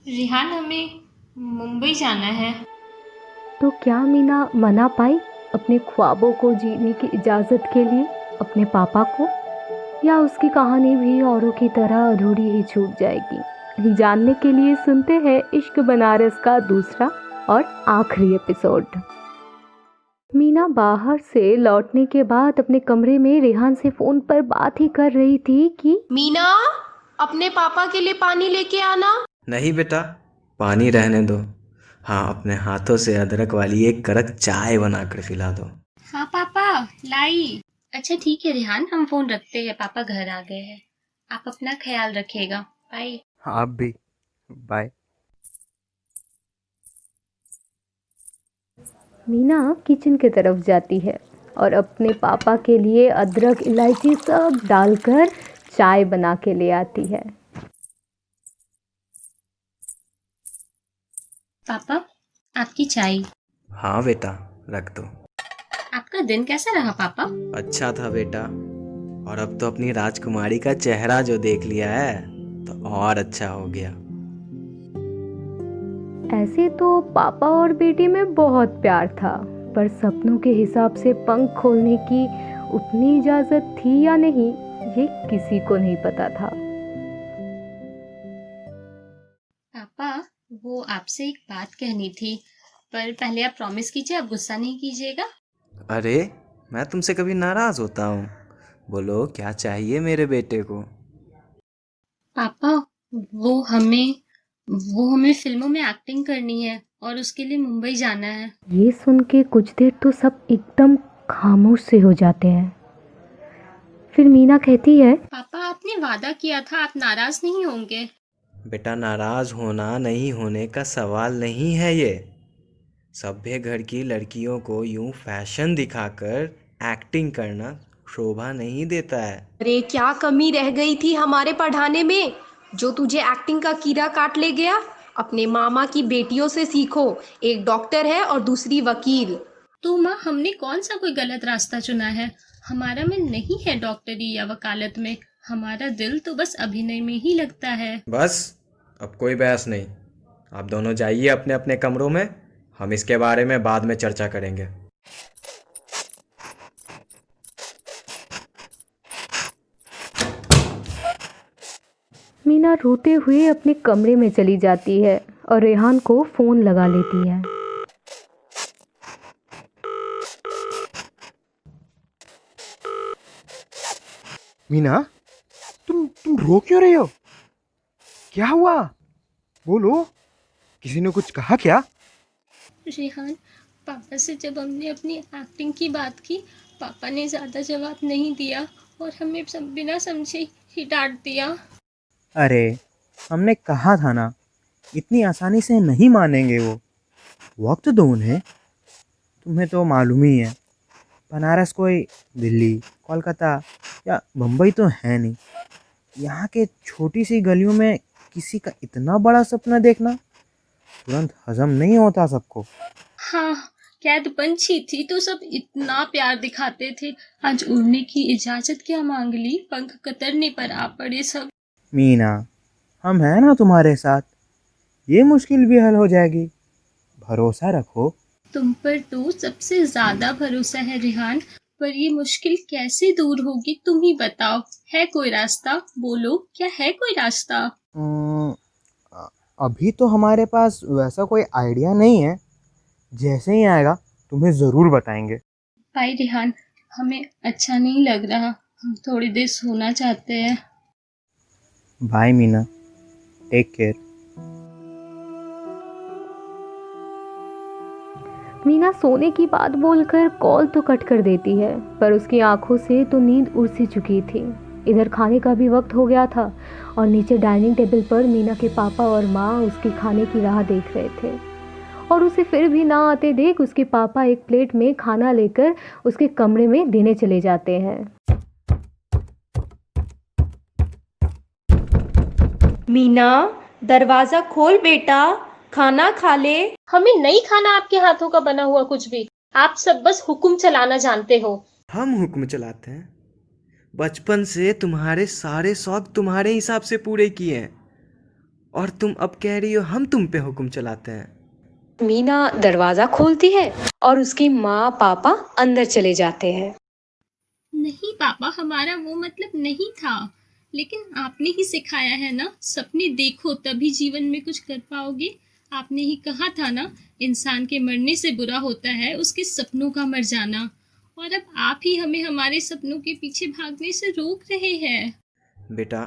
रिहान, हमें मुंबई जाना है। तो क्या मीना मना पाई अपने ख्वाबों को जीने की इजाज़त के लिए अपने पापा को? या उसकी कहानी भी औरों की तरह अधूरी ही छूट जाएगी? जानने के लिए सुनते हैं इश्क बनारस का दूसरा और आखिरी एपिसोड। मीना बाहर से लौटने के बाद अपने कमरे में रेहान से फ़ोन पर बात ही कर रही थी कि मीना, अपने पापा के लिए पानी लेके आना। नहीं बेटा, पानी रहने दो। हाँ, अपने हाथों से अदरक वाली एक कड़क चाय बनाकर पिला दो। हाँ पापा, लाई। अच्छा ठीक है रिहान, हम फोन रखते हैं, पापा घर आ गए हैं। आप अपना ख्याल रखिएगा। बाय। आप भी। बाय। मीना किचन की तरफ जाती है और अपने पापा के लिए अदरक इलायची सब डालकर चाय बना के ले आती है। पापा, आपकी चाय। हाँ बेटा, रख दो। आपका दिन कैसा रहा पापा? अच्छा था बेटा, और अब तो अपनी राजकुमारी का चेहरा जो देख लिया है तो और अच्छा हो गया। ऐसे तो पापा और बेटी में बहुत प्यार था, पर सपनों के हिसाब से पंख खोलने की उतनी इजाज़त थी या नहीं, ये किसी को नहीं पता था। पापा, वो आपसे एक बात कहनी थी, पर पहले आप प्रॉमिस कीजिए, आप गुस्सा नहीं कीजिएगा। अरे, मैं तुमसे कभी नाराज होता हूँ? बोलो, क्या चाहिए मेरे बेटे को? पापा, वो हमें वो हमें फिल्मों में एक्टिंग करनी है और उसके लिए मुंबई जाना है। ये सुन के कुछ देर तो सब एकदम खामोश से हो जाते हैं। फिर मीना कहती है, पापा, आपने वादा किया था, आप नाराज नहीं होंगे। बेटा, नाराज होना नहीं होने का सवाल नहीं है ये। सभ्य घर की लड़कियों को यूं फैशन दिखाकर एक्टिंग करना शोभा नहीं देता है। अरे क्या कमी रह गई थी हमारे पढ़ाने में, जो तुझे एक्टिंग का कीड़ा काट ले गया। अपने मामा की बेटियों से सीखो, एक डॉक्टर है और दूसरी वकील। तो माँ, हमने कौन सा कोई गलत रास्ता चुना है? हमारा मन नहीं है डॉक्टरी या वकालत में, हमारा दिल तो बस अभिनय में ही लगता है। बस, अब कोई बहस नहीं। आप दोनों जाइए अपने अपने कमरों में, हम इसके बारे में बाद में चर्चा करेंगे। मीना रोते हुए अपने कमरे में चली जाती है और रेहान को फ़ोन लगा लेती है। मीना, तुम रो क्यों रही हो? क्या हुआ? बोलो। किसी ने कुछ कहा क्या? रेहान, पापा से जब हमने अपनी एक्टिंग की बात की, पापा ने ज़्यादा जवाब नहीं दिया और हमें सब बिना समझे ही डांट दिया। अरे, हमने कहा था ना, इतनी आसानी से नहीं मानेंगे वो। वक्त दो उन्हें। तुम्हें तो मालूम ही है, बनारस कोई दिल्ली, कोलकाता या मुंबई तो है नहीं। यहाँ के छोटी सी गलियों में किसी का इतना बड़ा सपना देखना तुरंत हजम नहीं होता सबको। हाँ, कैद पंछी थी तो सब इतना प्यार दिखाते थे, आज उड़ने की इजाजत क्या मांग ली, पंख कतरने पर आ पड़े सब। मीना, हम हैं ना तुम्हारे साथ। ये मुश्किल भी हल हो जाएगी। भरोसा रखो। तुम पर तो सबसे ज्यादा भरोसा है रिहान, पर ये मुश्किल कैसे दूर होगी तुम ही बताओ। है कोई रास्ता? बोलो, क्या है कोई रास्ता? अम्म, अ- अभी तो हमारे पास वैसा कोई आइडिया नहीं है। जैसे ही आएगा तुम्हें ज़रूर बताएंगे। भाई रिहान, हमें अच्छा नहीं लग रहा, हम थोड़ी देर सोना चाहते हैं। Bye Meena, take care. Meena सोने की बात बोलकर कॉल तो कट कर देती है, पर उसकी आंखों से तो नींद उड़ सी चुकी थी। इधर खाने का भी वक्त हो गया था और नीचे डाइनिंग टेबल पर मीना के पापा और माँ उसके खाने की राह देख रहे थे। और उसे फिर भी ना आते देख उसके पापा एक प्लेट में खाना लेकर उसके कमरे में देने चले जाते हैं। मीना, दरवाजा खोल बेटा, खाना खा ले। हमें नहीं खाना आपके हाथों का बना हुआ कुछ भी। आप सब बस हुक्म चलाना जानते हो। हम हुक्म चलाते हैं? बचपन से तुम्हारे सारे शौक तुम्हारे हिसाब से पूरे किए हैं, और तुम अब कह रही हो हम तुम पे हुक्म चलाते हैं। मीना दरवाजा खोलती है और उसकी माँ पापा अंदर चले जाते हैं। नहीं पापा, हमारा वो मतलब नहीं था, लेकिन आपने ही सिखाया है ना, सपने देखो तभी जीवन में कुछ कर पाओगे। आपने ही कहा था ना, इंसान के मरने से बुरा होता है उसके सपनों का मर जाना, और अब आप ही हमें हमारे सपनों के पीछे भागने से रोक रहे हैं। बेटा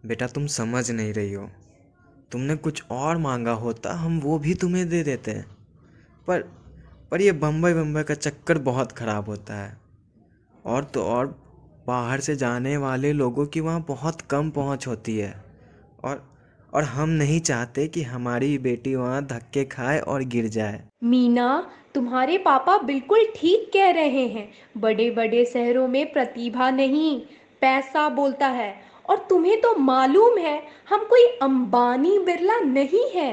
बेटा तुम समझ नहीं रही हो। तुमने कुछ और मांगा होता हम वो भी तुम्हें दे देते। पर ये बम्बई का चक्कर बहुत ख़राब होता है। और तो और बाहर से जाने वाले लोगों की वहाँ बहुत कम पहुँच होती है। और हम नहीं चाहते कि हमारी बेटी वहाँ धक्के खाए और गिर जाए। मीना, तुम्हारे पापा बिल्कुल ठीक कह रहे हैं। बड़े बड़े शहरों में प्रतिभा नहीं, पैसा बोलता है। और तुम्हें तो मालूम है हम कोई अंबानी बिरला नहीं है।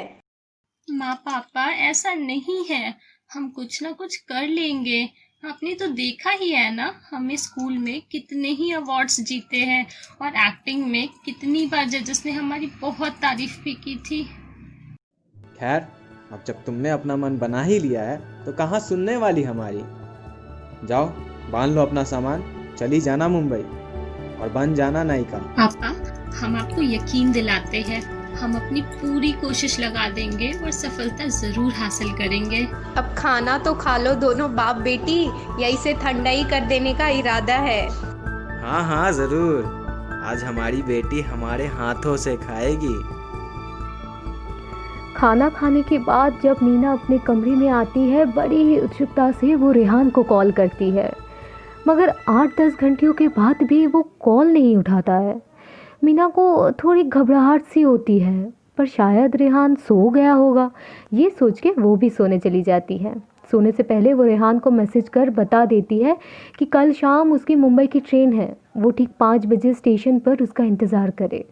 माँ पापा, ऐसा नहीं है, हम कुछ ना कुछ कर लेंगे। आपने तो देखा ही है ना, हमें स्कूल में कितने ही अवार्ड्स जीते हैं, और एक्टिंग में कितनी बार जजेस ने हमारी बहुत तारीफ भी की थी। खैर, अब जब तुमने अपना मन बना ही लिया है तो कहाँ सुनने वाली हमारी। जाओ बांध लो अपना सामान, चली जाना मुंबई और बन जाना नायिका। पापा, हम आपको यकीन दिलाते हैं, हम अपनी पूरी कोशिश लगा देंगे और सफलता जरूर हासिल करेंगे। अब खाना तो खा लो दोनों बाप बेटी, या इसे ठंडाई कर देने का इरादा है? हाँ हाँ ज़रूर, आज हमारी बेटी हमारे हाथों से खाएगी। खाना खाने के बाद जब मीना अपने कमरे में आती है, बड़ी ही उत्सुकता से वो रेहान को कॉल करती है, मगर 8-10 घंटियों के बाद भी वो कॉल नहीं उठाता है। मीना को थोड़ी घबराहट सी होती है, पर शायद रेहान सो गया होगा, ये सोच के वो भी सोने चली जाती है। सोने से पहले वो रेहान को मैसेज कर बता देती है कि कल शाम उसकी मुंबई की ट्रेन है, वो ठीक 5 बजे स्टेशन पर उसका इंतज़ार करे।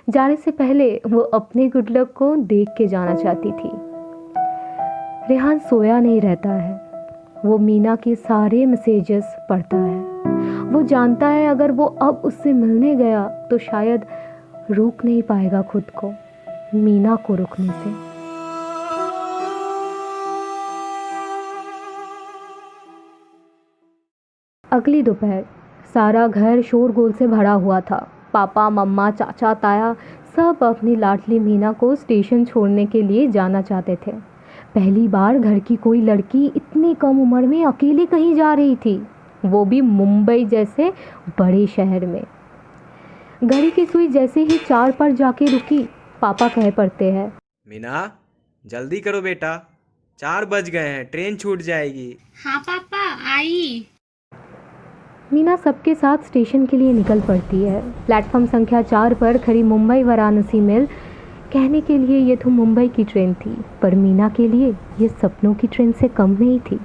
जाने से पहले वो अपने गुड लक को देख के जाना चाहती थी। रेहान सोया नहीं रहता है, वो मीना के सारे मैसेजेस पढ़ता है। वो जानता है अगर वो अब उससे मिलने गया तो शायद रोक नहीं पाएगा खुद को मीना को रुकने से। अगली दोपहर सारा घर शोरगुल से भरा हुआ था। पापा, मम्मा, चाचा, ताया सब अपनी लाडली मीना को स्टेशन छोड़ने के लिए जाना चाहते थे। पहली बार घर की कोई लड़की इतनी कम उम्र में अकेले कहीं जा रही थी, वो भी मुंबई जैसे बड़े शहर में। घड़ी की सुई जैसे ही 4 पर जाके रुकी, पापा कह पड़ते हैं, मीना जल्दी करो बेटा, 4 बज गए हैं, ट्रेन छूट जाएगी। हाँ पापा, आई। मीना सबके साथ स्टेशन के लिए निकल पड़ती है। प्लेटफॉर्म संख्या 4 पर खड़ी मुंबई वाराणसी मेल। कहने के लिए ये तो मुंबई की ट्रेन थी, पर मीना के लिए ये सपनों की ट्रेन से कम नहीं थी।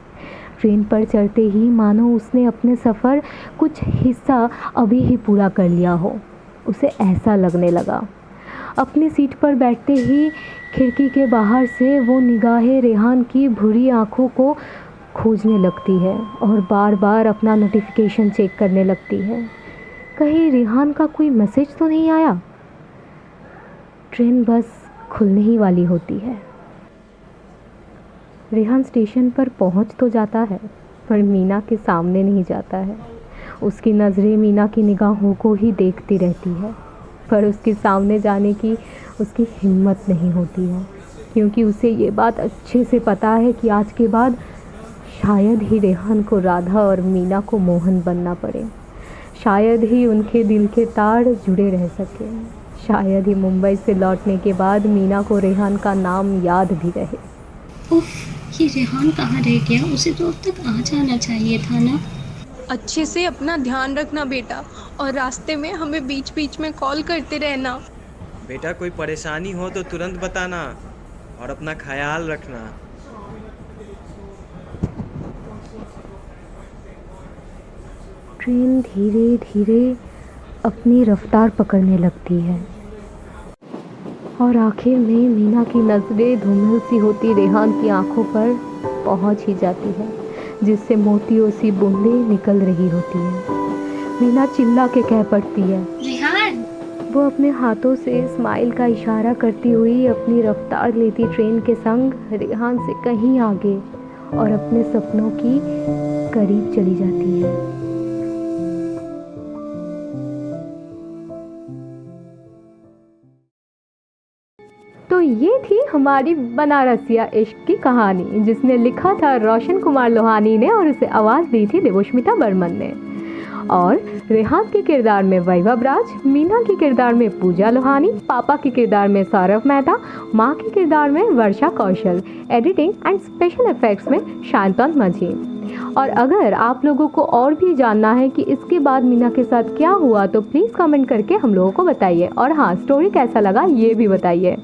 ट्रेन पर चढ़ते ही मानो उसने अपने सफ़र कुछ हिस्सा अभी ही पूरा कर लिया हो, उसे ऐसा लगने लगा। अपनी सीट पर बैठते ही खिड़की के बाहर से वो निगाहें रेहान की भूरी आंखों को खोजने लगती है और बार बार अपना नोटिफिकेशन चेक करने लगती है, कहीं रेहान का कोई मैसेज तो नहीं आया। ट्रेन बस खुलने ही वाली होती है। रेहान स्टेशन पर पहुंच तो जाता है, पर मीना के सामने नहीं जाता है। उसकी नज़रें मीना की निगाहों को ही देखती रहती है, पर उसके सामने जाने की उसकी हिम्मत नहीं होती है, क्योंकि उसे ये बात अच्छे से पता है कि आज के बाद शायद ही रेहान को राधा और मीना को मोहन बनना पड़े। शायद ही उनके दिल के तार जुड़े रह सके। शायद ही मुंबई से लौटने के बाद मीना को रेहान का नाम याद भी रहे। उफ, ये रेहान कहाँ रह गया? उसे तो अब तक आ जाना चाहिए था ना। अच्छे से अपना ध्यान रखना बेटा, और रास्ते में हमें बीच बीच में कॉल करते रहना। बेटा कोई परेशानी हो तो तुरंत बताना और अपना ख्याल रखना। ट्रेन धीरे धीरे अपनी रफ्तार पकड़ने लगती है और आखिर में मीना की नज़रें धूमिल सी होती रेहान की आंखों पर पहुंच ही जाती है, जिससे मोतियों सी बूंदें निकल रही होती हैं। मीना चिल्ला के कह पड़ती है, रेहान, वो अपने हाथों से स्माइल का इशारा करती हुई अपनी रफ्तार लेती ट्रेन के संग रेहान से कहीं आगे और अपने सपनों की करीब चली जाती है। तो ये थी हमारी बनारसिया इश्क की कहानी, जिसने लिखा था रोशन कुमार लोहानी ने और उसे आवाज़ दी थी देवोष्मिता बर्मन ने। और रेहान के किरदार में वैभव राज, मीना के किरदार में पूजा लोहानी, पापा के किरदार में सौरभ मेहता, माँ के किरदार में वर्षा कौशल, एडिटिंग एंड स्पेशल इफेक्ट्स में शांतन माझी। और अगर आप लोगों को और भी जानना है कि इसके बाद मीना के साथ क्या हुआ तो प्लीज़ कमेंट करके हम लोगों को बताइए। और हाँ, स्टोरी कैसा लगा ये भी बताइए।